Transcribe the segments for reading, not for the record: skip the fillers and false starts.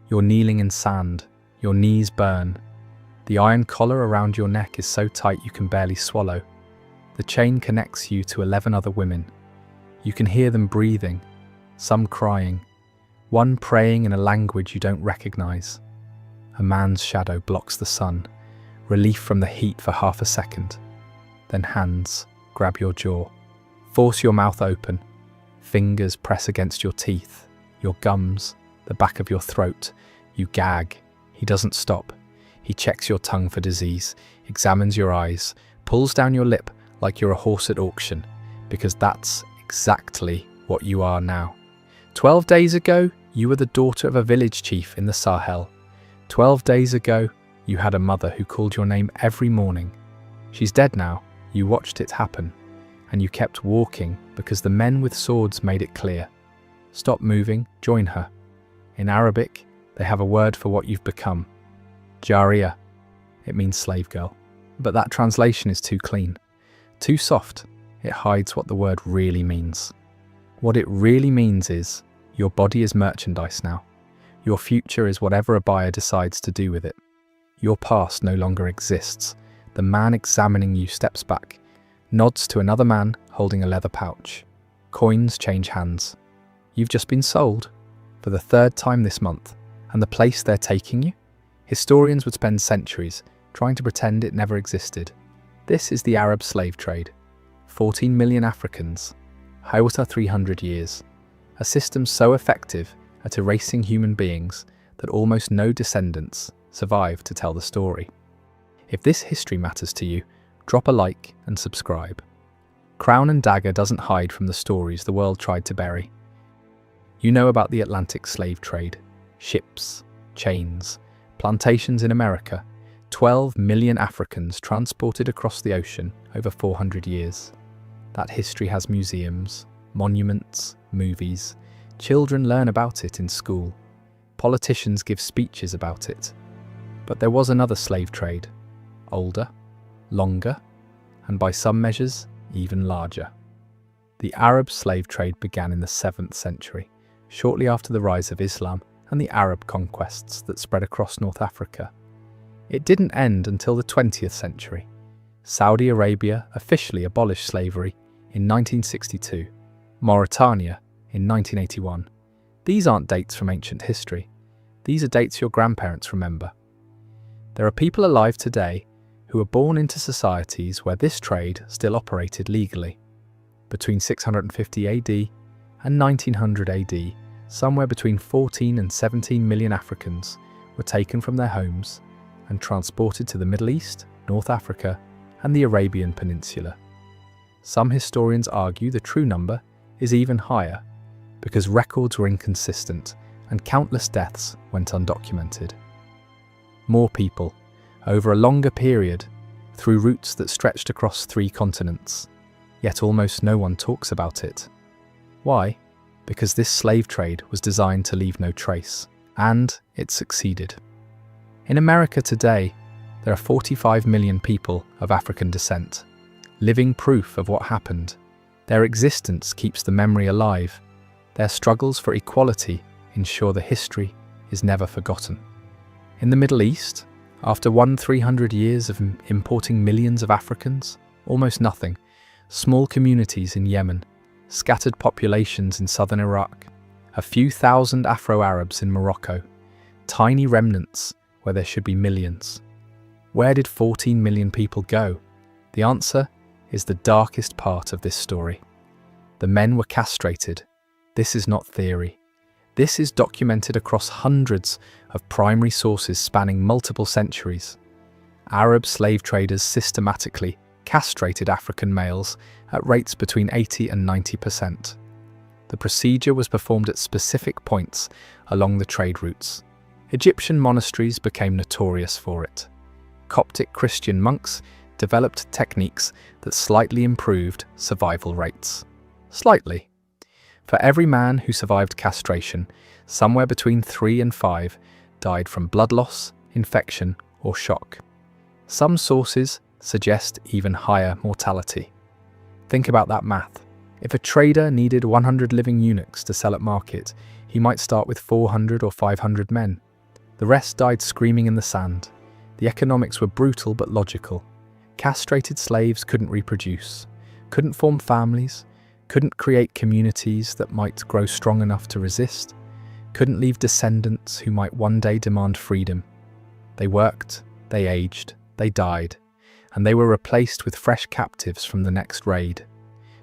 You're kneeling in sand, your knees burn. The iron collar around your neck is so tight you can barely swallow. The chain connects you to 11 other women. You can hear them breathing, some crying, one praying in a language you don't recognize. A man's shadow blocks the sun, relief from the heat for half a second. Then hands grab your jaw, force your mouth open. Fingers press against your teeth, your gums, the back of your throat. You gag. He doesn't stop. He checks your tongue for disease, examines your eyes, pulls down your lip like you're a horse at auction, because that's exactly what you are now. 12 days ago, you were the daughter of a village chief in the Sahel. 12 days ago, you had a mother who called your name every morning. She's dead now. You watched it happen, and you kept walking because the men with swords made it clear. Stop moving, join her. In Arabic, they have a word for what you've become. Jariya. It means slave girl. But that translation is too clean, too soft. It hides what the word really means. What it really means is, your body is merchandise now. Your future is whatever a buyer decides to do with it. Your past no longer exists. The man examining you steps back, nods to another man holding a leather pouch. Coins change hands. You've just been sold, for the third time this month, and the place they're taking you? Historians would spend centuries trying to pretend it never existed. This is the Arab slave trade. 14 million Africans, Hausa 300 years. A system so effective at erasing human beings that almost no descendants survive to tell the story. If this history matters to you, drop a like and subscribe. Crown and Dagger doesn't hide from the stories the world tried to bury. You know about the Atlantic slave trade, ships, chains, plantations in America, 12 million Africans transported across the ocean over 400 years. That history has museums, monuments, movies. Children learn about it in school. Politicians give speeches about it. But there was another slave trade, older, longer, and by some measures, even larger. The Arab slave trade began in the 7th century, shortly after the rise of Islam and the Arab conquests that spread across North Africa. It didn't end until the 20th century. Saudi Arabia officially abolished slavery in 1962, Mauritania in 1981. These aren't dates from ancient history. These are dates your grandparents remember. There are people alive today who were born into societies where this trade still operated legally. Between 650 AD and 1900 AD, somewhere between 14 and 17 million Africans were taken from their homes and transported to the Middle East, North Africa, and the Arabian Peninsula. Some historians argue the true number is even higher, because records were inconsistent and countless deaths went undocumented. More people, over a longer period, through routes that stretched across 3 continents, yet almost no one talks about it. Why? Because this slave trade was designed to leave no trace, and it succeeded. In America today, there are 45 million people of African descent, living proof of what happened. Their existence keeps the memory alive. Their struggles for equality ensure the history is never forgotten. In the Middle East, after 300 years of importing millions of Africans, almost nothing, small communities in Yemen, scattered populations in southern Iraq, a few thousand Afro-Arabs in Morocco, tiny remnants where there should be millions. Where did 14 million people go? The answer is the darkest part of this story. The men were castrated. This is not theory. This is documented across hundreds of primary sources spanning multiple centuries. Arab slave traders systematically castrated African males at rates between 80 and 90%. The procedure was performed at specific points along the trade routes. Egyptian monasteries became notorious for it. Coptic Christian monks developed techniques that slightly improved survival rates. Slightly. For every man who survived castration, somewhere between 3 and 5 died from blood loss, infection, or shock. Some sources suggest even higher mortality. Think about that math. If a trader needed 100 living eunuchs to sell at market, he might start with 400 or 500 men. The rest died screaming in the sand. The economics were brutal but logical. Castrated slaves couldn't reproduce, couldn't form families, couldn't create communities that might grow strong enough to resist, couldn't leave descendants who might one day demand freedom. They worked, they aged, they died, and they were replaced with fresh captives from the next raid.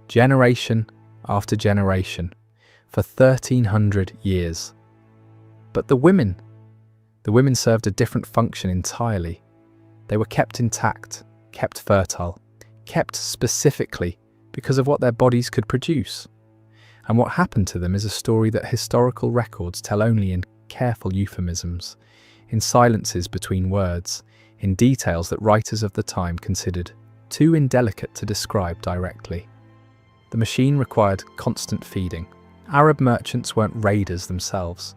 Generation after generation, for 1,300 years. But the women served a different function entirely. They were kept intact, kept fertile, kept specifically because of what their bodies could produce. And what happened to them is a story that historical records tell only in careful euphemisms, in silences between words, in details that writers of the time considered too indelicate to describe directly. The machine required constant feeding. Arab merchants weren't raiders themselves.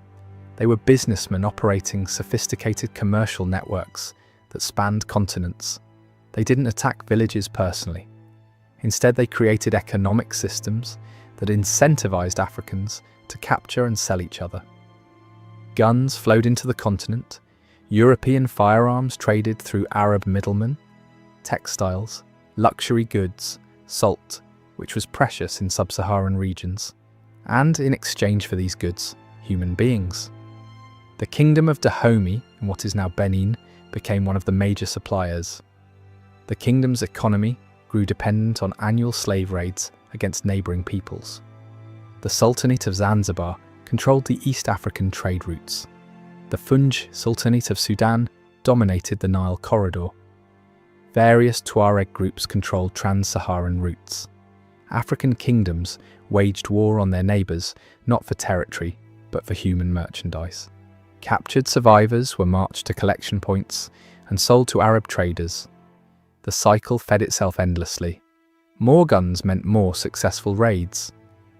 They were businessmen operating sophisticated commercial networks that spanned continents. They didn't attack villages personally. Instead, they created economic systems that incentivized Africans to capture and sell each other. Guns flowed into the continent. European firearms traded through Arab middlemen. Textiles, luxury goods, salt, which was precious in sub-Saharan regions. And in exchange for these goods, human beings. The kingdom of Dahomey, in what is now Benin, became one of the major suppliers. The kingdom's economy grew dependent on annual slave raids against neighbouring peoples. The Sultanate of Zanzibar controlled the East African trade routes. The Funj Sultanate of Sudan dominated the Nile corridor. Various Tuareg groups controlled trans-Saharan routes. African kingdoms waged war on their neighbours, not for territory, but for human merchandise. Captured survivors were marched to collection points and sold to Arab traders. The cycle fed itself endlessly. More guns meant more successful raids.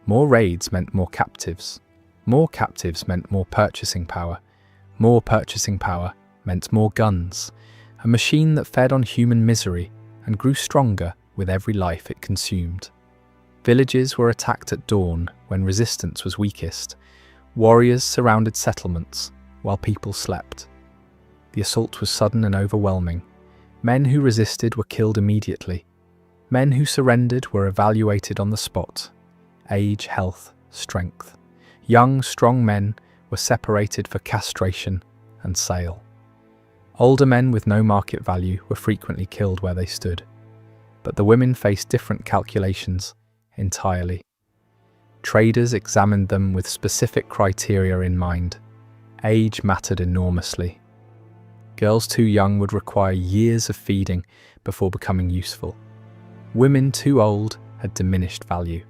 More raids meant more captives. More captives meant more purchasing power. More purchasing power meant more guns. A machine that fed on human misery and grew stronger with every life it consumed. Villages were attacked at dawn when resistance was weakest. Warriors surrounded settlements while people slept. The assault was sudden and overwhelming. Men who resisted were killed immediately. Men who surrendered were evaluated on the spot. Age, health, strength. Young, strong men were separated for castration and sale. Older men with no market value were frequently killed where they stood. But the women faced different calculations entirely. Traders examined them with specific criteria in mind. Age mattered enormously. Girls too young would require years of feeding before becoming useful. Women too old had diminished value.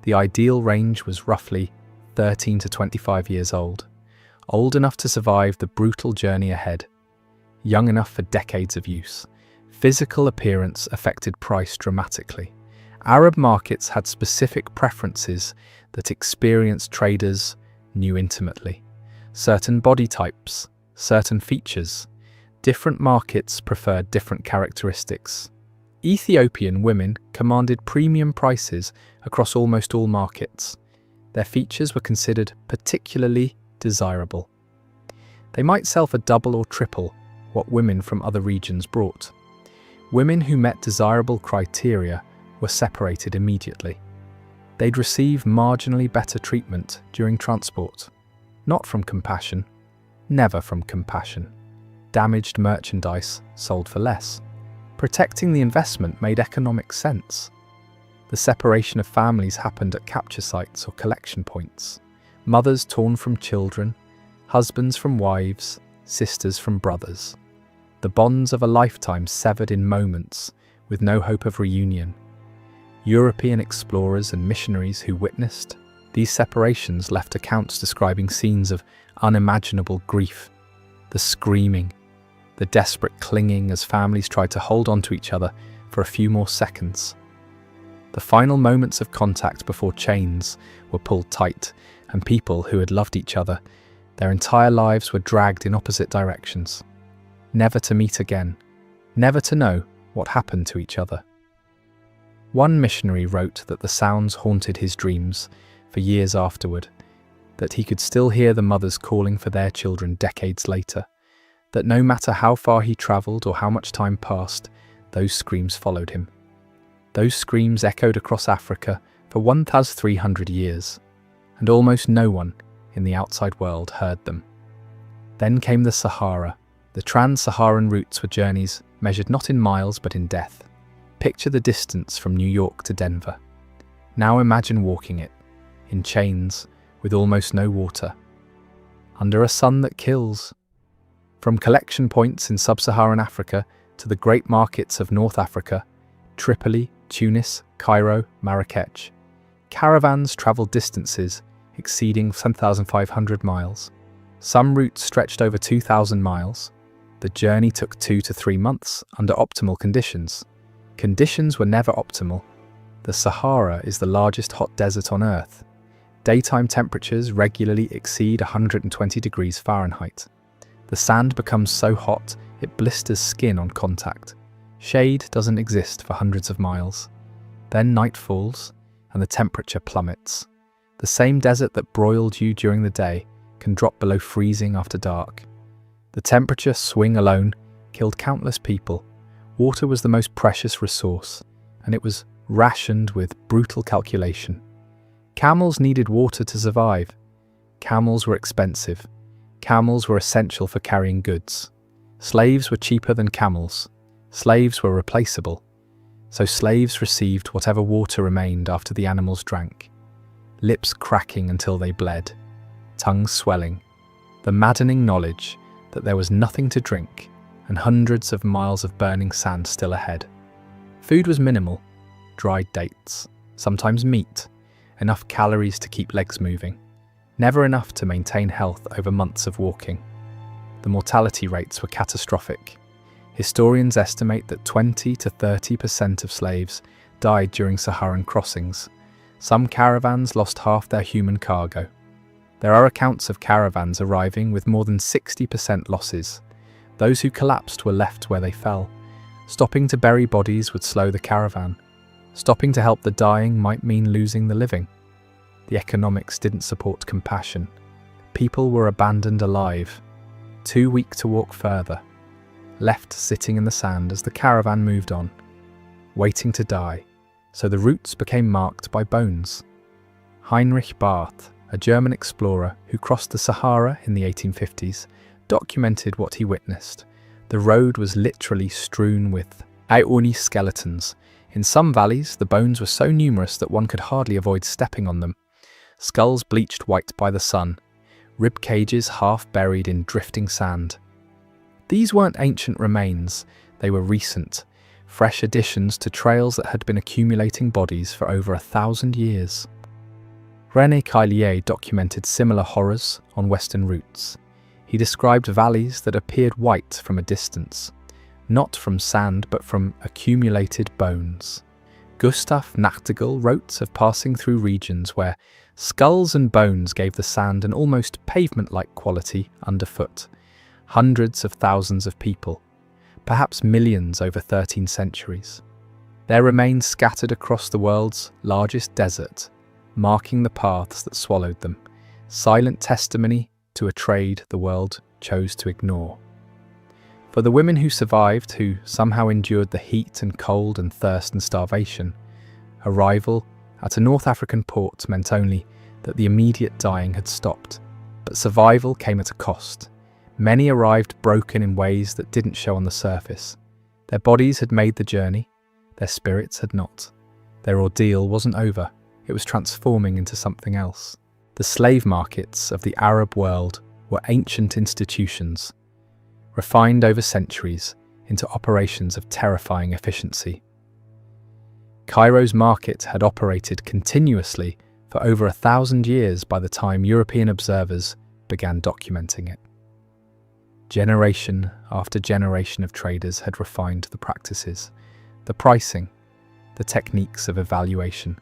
The ideal range was roughly 13 to 25 years old, old enough to survive the brutal journey ahead, young enough for decades of use. Physical appearance affected price dramatically. Arab markets had specific preferences that experienced traders knew intimately. Certain body types, certain features. Different markets preferred different characteristics. Ethiopian women commanded premium prices across almost all markets. Their features were considered particularly desirable. They might sell for double or triple what women from other regions brought. Women who met desirable criteria were separated immediately. They'd receive marginally better treatment during transport. Not from compassion, never from compassion. Damaged merchandise sold for less. Protecting the investment made economic sense. The separation of families happened at capture sites or collection points. Mothers torn from children, husbands from wives, sisters from brothers. The bonds of a lifetime severed in moments, with no hope of reunion. European explorers and missionaries who witnessed these separations left accounts describing scenes of unimaginable grief, the screaming, the desperate clinging as families tried to hold on to each other for a few more seconds. The final moments of contact before chains were pulled tight, and people who had loved each other, their entire lives were dragged in opposite directions, never to meet again, never to know what happened to each other. One missionary wrote that the sounds haunted his dreams for years afterward. that he could still hear the mothers calling for their children decades later, that no matter how far he travelled or how much time passed, those screams followed him. Those screams echoed across Africa for 1,300 years, and almost no one in the outside world heard them. Then came the Sahara. The trans-Saharan routes were journeys measured not in miles but in death. Picture the distance from New York to Denver. Now imagine walking it, in chains, with almost no water, under a sun that kills. From collection points in sub-Saharan Africa to the great markets of North Africa, Tripoli, Tunis, Cairo, Marrakech, caravans travelled distances exceeding 10,500 miles. Some routes stretched over 2,000 miles. The journey took 2 to 3 months under optimal conditions. Conditions were never optimal. The Sahara is the largest hot desert on Earth. Daytime temperatures regularly exceed 120 degrees Fahrenheit. The sand becomes so hot it blisters skin on contact. Shade doesn't exist for hundreds of miles. Then night falls and the temperature plummets. The same desert that broiled you during the day can drop below freezing after dark. The temperature swing alone killed countless people. Water was the most precious resource, and it was rationed with brutal calculation. Camels needed water to survive. Camels were expensive. Camels were essential for carrying goods. Slaves were cheaper than camels. Slaves were replaceable. So slaves received whatever water remained after the animals drank. Lips cracking until they bled. Tongues swelling. The maddening knowledge that there was nothing to drink and hundreds of miles of burning sand still ahead. Food was minimal. Dried dates, sometimes meat, enough calories to keep legs moving. Never enough to maintain health over months of walking. The mortality rates were catastrophic. Historians estimate that 20 to 30% of slaves died during Saharan crossings. Some caravans lost half their human cargo. There are accounts of caravans arriving with more than 60% losses. Those who collapsed were left where they fell. Stopping to bury bodies would slow the caravan. Stopping to help the dying might mean losing the living. The economics didn't support compassion. People were abandoned alive, too weak to walk further, left sitting in the sand as the caravan moved on, waiting to die, so the routes became marked by bones. Heinrich Barth, a German explorer who crossed the Sahara in the 1850s, documented what he witnessed. The road was literally strewn with Auni skeletons. In some valleys, the bones were so numerous that one could hardly avoid stepping on them. Skulls bleached white by the sun, rib cages half buried in drifting sand. These weren't ancient remains, they were recent, fresh additions to trails that had been accumulating bodies for over 1,000 years. René Caillier documented similar horrors on western routes. He described valleys that appeared white from a distance, not from sand but from accumulated bones. Gustav Nachtigall wrote of passing through regions where skulls and bones gave the sand an almost pavement-like quality underfoot. Hundreds of thousands of people, perhaps millions over 13 centuries. Their remains scattered across the world's largest desert, marking the paths that swallowed them, silent testimony to a trade the world chose to ignore. For the women who survived, who somehow endured the heat and cold and thirst and starvation, arrival at a North African port meant only that the immediate dying had stopped, but survival came at a cost. Many arrived broken in ways that didn't show on the surface. Their bodies had made the journey, their spirits had not. Their ordeal wasn't over, it was transforming into something else. The slave markets of the Arab world were ancient institutions, refined over centuries into operations of terrifying efficiency. Cairo's market had operated continuously for over 1,000 years by the time European observers began documenting it. Generation after generation of traders had refined the practices, the pricing, the techniques of evaluation.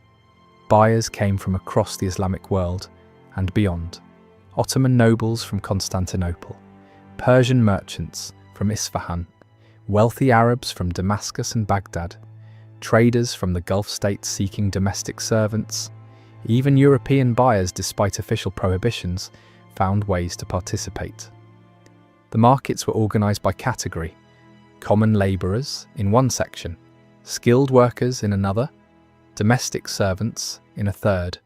Buyers came from across the Islamic world and beyond. Ottoman nobles from Constantinople, Persian merchants from Isfahan, wealthy Arabs from Damascus and Baghdad, traders from the Gulf states seeking domestic servants, Even European buyers, despite official prohibitions, found ways to participate. The markets were organised by category: common labourers in one section, skilled workers in another, domestic servants in a third,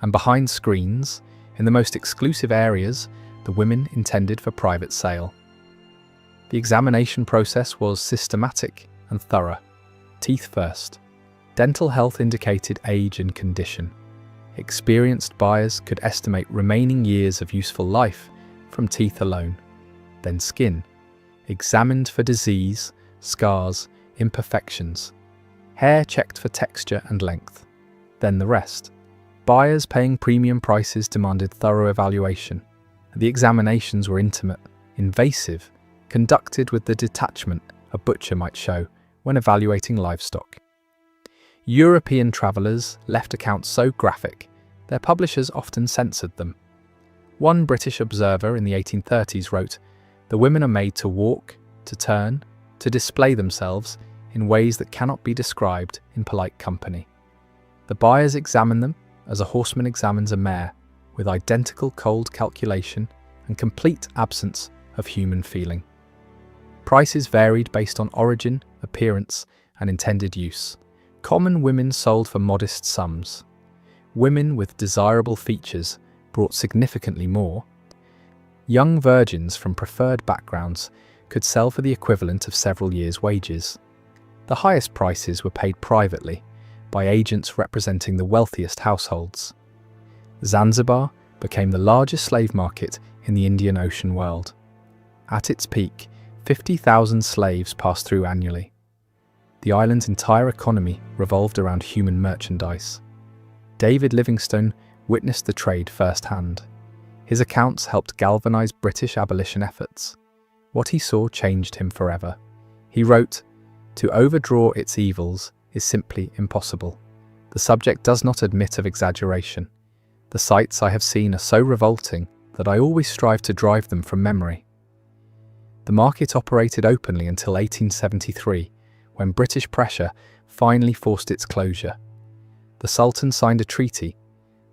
and behind screens, in the most exclusive areas, the women intended for private sale. The examination process was systematic and thorough. Teeth first. Dental health indicated age and condition. Experienced buyers could estimate remaining years of useful life from teeth alone. Then skin, examined for disease, scars, imperfections. Hair checked for texture and length. Then the rest. Buyers paying premium prices demanded thorough evaluation. The examinations were intimate, invasive, conducted with the detachment a butcher might show when evaluating livestock. European travellers left accounts so graphic, their publishers often censored them. One British observer in the 1830s wrote, "The women are made to walk, to turn, to display themselves in ways that cannot be described in polite company. The buyers examine them as a horseman examines a mare, with identical cold calculation and complete absence of human feeling." Prices varied based on origin, appearance, and intended use. Common women sold for modest sums. Women with desirable features brought significantly more. Young virgins from preferred backgrounds could sell for the equivalent of several years' wages. The highest prices were paid privately, by agents representing the wealthiest households. Zanzibar became the largest slave market in the Indian Ocean world. At its peak, 50,000 slaves passed through annually. The island's entire economy revolved around human merchandise. David Livingstone witnessed the trade firsthand. His accounts helped galvanize British abolition efforts. What he saw changed him forever. He wrote, "To overdraw its evils is simply impossible. The subject does not admit of exaggeration. The sights I have seen are so revolting that I always strive to drive them from memory." The market operated openly until 1873, when British pressure finally forced its closure. The Sultan signed a treaty.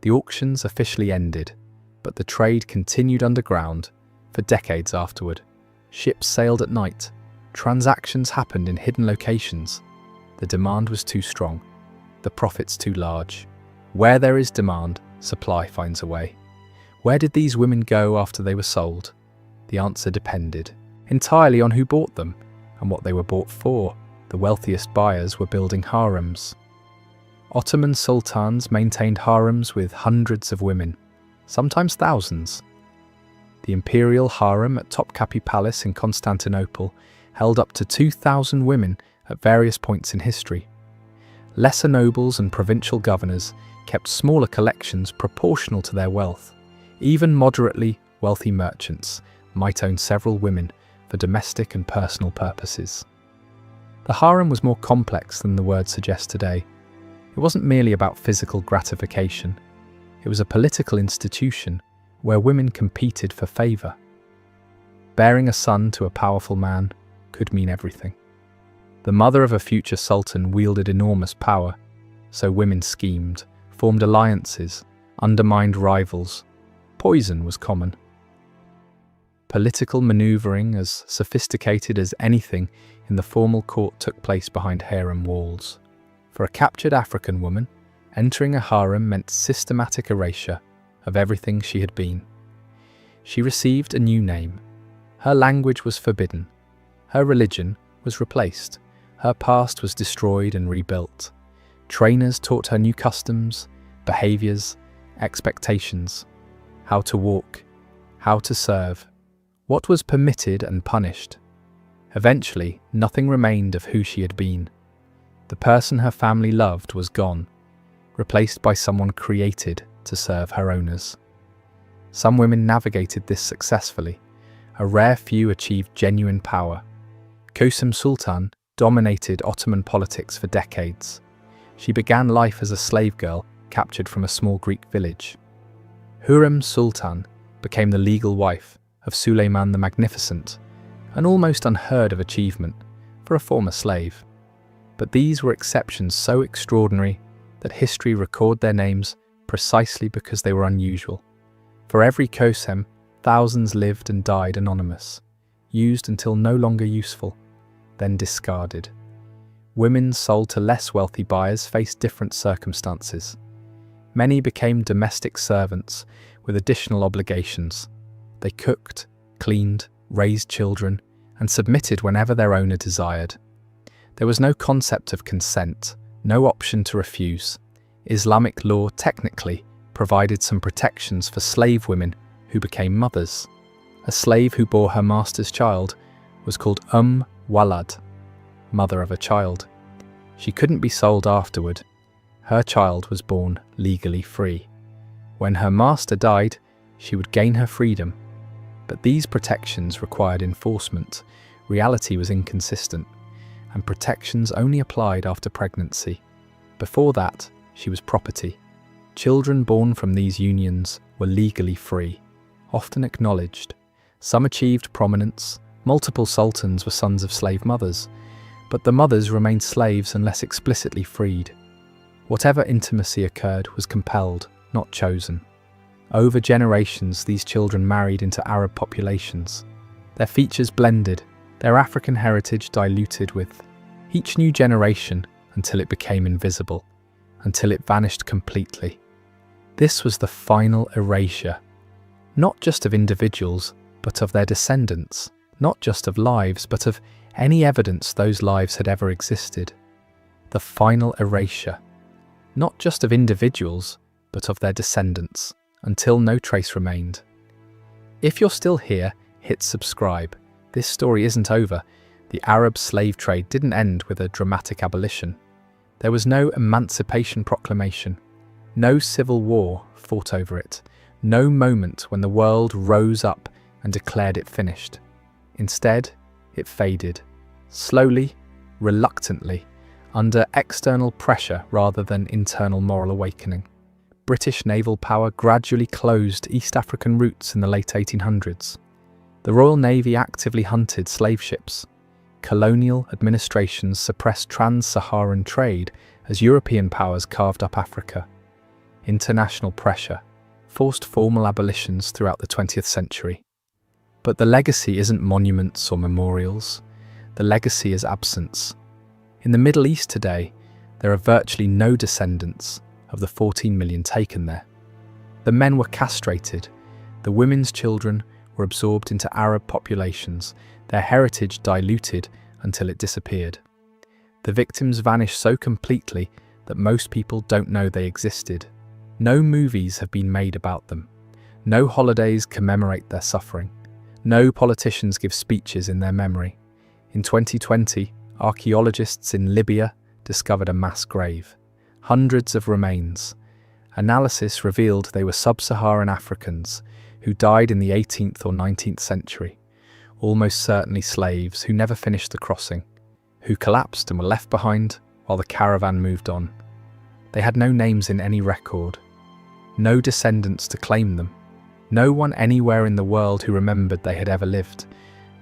The auctions officially ended, but the trade continued underground for decades afterward. Ships sailed at night. Transactions happened in hidden locations. The demand was too strong, the profits too large. Where there is demand, supply finds a way. Where did these women go after they were sold? The answer depended entirely on who bought them and what they were bought for. The wealthiest buyers were building harems. Ottoman sultans maintained harems with hundreds of women, sometimes thousands. The imperial harem at Topkapi Palace in Constantinople held up to 2,000 women at various points in history. Lesser nobles and provincial governors kept smaller collections proportional to their wealth. Even moderately wealthy merchants might own several women for domestic and personal purposes. The harem was more complex than the word suggests today. It wasn't merely about physical gratification. It was a political institution where women competed for favour. Bearing a son to a powerful man could mean everything. The mother of a future sultan wielded enormous power, so women schemed, formed alliances, undermined rivals. Poison was common. Political manoeuvring, as sophisticated as anything in the formal court, took place behind harem walls. For a captured African woman, entering a harem meant systematic erasure of everything she had been. She received a new name. Her language was forbidden. Her religion was replaced. Her past was destroyed and rebuilt. Trainers taught her new customs, behaviours, expectations, how to walk, how to serve, what was permitted and punished. Eventually, nothing remained of who she had been. The person her family loved was gone, replaced by someone created to serve her owners. Some women navigated this successfully. A rare few achieved genuine power. Kösem Sultan dominated Ottoman politics for decades. She began life as a slave girl captured from a small Greek village. Hürrem Sultan became the legal wife of Suleiman the Magnificent, an almost unheard of achievement for a former slave. But these were exceptions so extraordinary that history record their names precisely because they were unusual. For every Kosem, thousands lived and died anonymous, used until no longer useful, then discarded. Women sold to less wealthy buyers faced different circumstances. Many became domestic servants with additional obligations. They cooked, cleaned, raised children, and submitted whenever their owner desired. There was no concept of consent, no option to refuse. Islamic law technically provided some protections for slave women who became mothers. A slave who bore her master's child was called Walad, mother of a child. She couldn't be sold afterward. Her child was born legally free. When her master died, she would gain her freedom. But these protections required enforcement. Reality was inconsistent, and protections only applied after pregnancy. Before that, she was property. Children born from these unions were legally free, often acknowledged. Some achieved prominence. Multiple sultans were sons of slave mothers, but the mothers remained slaves unless explicitly freed. Whatever intimacy occurred was compelled, not chosen. Over generations, these children married into Arab populations. Their features blended, their African heritage diluted with each new generation until it became invisible, until it vanished completely. This was the final erasure, not just of individuals, but of their descendants, not just of lives, but of any evidence those lives had ever existed. The final erasure, not just of individuals, but of their descendants, until no trace remained. If you're still here, hit subscribe. This story isn't over. The Arab slave trade didn't end with a dramatic abolition. There was no Emancipation Proclamation, no civil war fought over it, no moment when the world rose up and declared it finished. Instead, it faded, slowly, reluctantly, under external pressure rather than internal moral awakening. British naval power gradually closed East African routes in the late 1800s. The Royal Navy actively hunted slave ships. Colonial administrations suppressed trans-Saharan trade as European powers carved up Africa. International pressure forced formal abolitions throughout the 20th century. But the legacy isn't monuments or memorials. The legacy is absence. In the Middle East today, there are virtually no descendants of the 14 million taken there. The men were castrated. The women's children were absorbed into Arab populations, their heritage diluted until it disappeared. The victims vanished so completely that most people don't know they existed. No movies have been made about them. No holidays commemorate their suffering. No politicians give speeches in their memory. In 2020, archaeologists in Libya discovered a mass grave. Hundreds of remains. Analysis revealed they were sub-Saharan Africans who died in the 18th or 19th century, almost certainly slaves who never finished the crossing, who collapsed and were left behind while the caravan moved on. They had no names in any record, no descendants to claim them, no one anywhere in the world who remembered they had ever lived,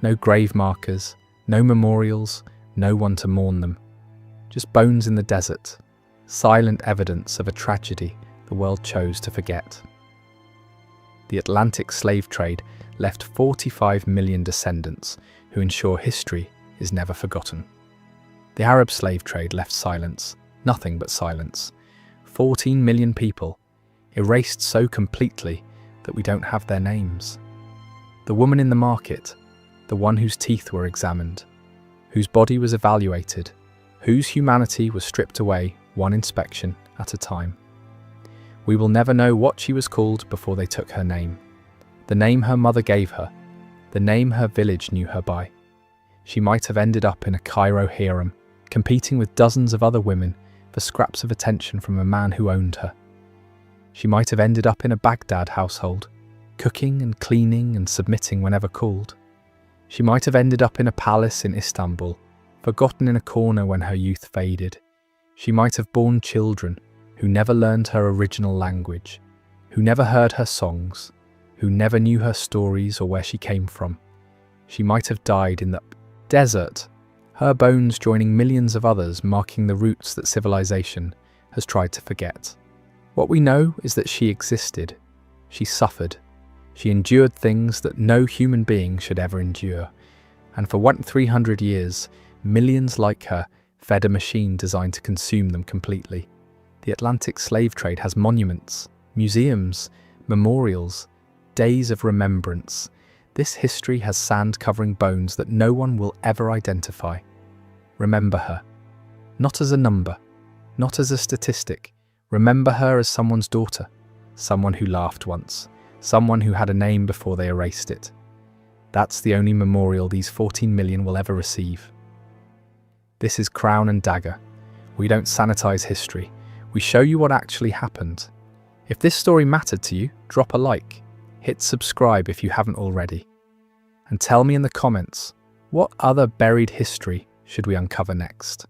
no grave markers, no memorials, no one to mourn them. Just bones in the desert, silent evidence of a tragedy the world chose to forget. The Atlantic slave trade left 45 million descendants who ensure history is never forgotten. The Arab slave trade left silence, nothing but silence. 14 million people, erased so completely that we don't have their names. The woman in the market, the one whose teeth were examined, whose body was evaluated, whose humanity was stripped away one inspection at a time. We will never know what she was called before they took her name, the name her mother gave her, the name her village knew her by. She might have ended up in a Cairo harem, competing with dozens of other women for scraps of attention from a man who owned her. She might have ended up in a Baghdad household, cooking and cleaning and submitting whenever called. She might have ended up in a palace in Istanbul, forgotten in a corner when her youth faded. She might have borne children who never learned her original language, who never heard her songs, who never knew her stories or where she came from. She might have died in the desert, her bones joining millions of others, marking the roots that civilization has tried to forget. What we know is that she existed. She suffered. She endured things that no human being should ever endure. And for 300 years, millions like her fed a machine designed to consume them completely. The Atlantic slave trade has monuments, museums, memorials, days of remembrance. This history has sand covering bones that no one will ever identify. Remember her. Not as a number, not as a statistic. Remember her as someone's daughter, someone who laughed once, someone who had a name before they erased it. That's the only memorial these 14 million will ever receive. This is Crown and Dagger. We don't sanitize history. We show you what actually happened. If this story mattered to you, drop a like. Hit subscribe if you haven't already. And tell me in the comments, what other buried history should we uncover next?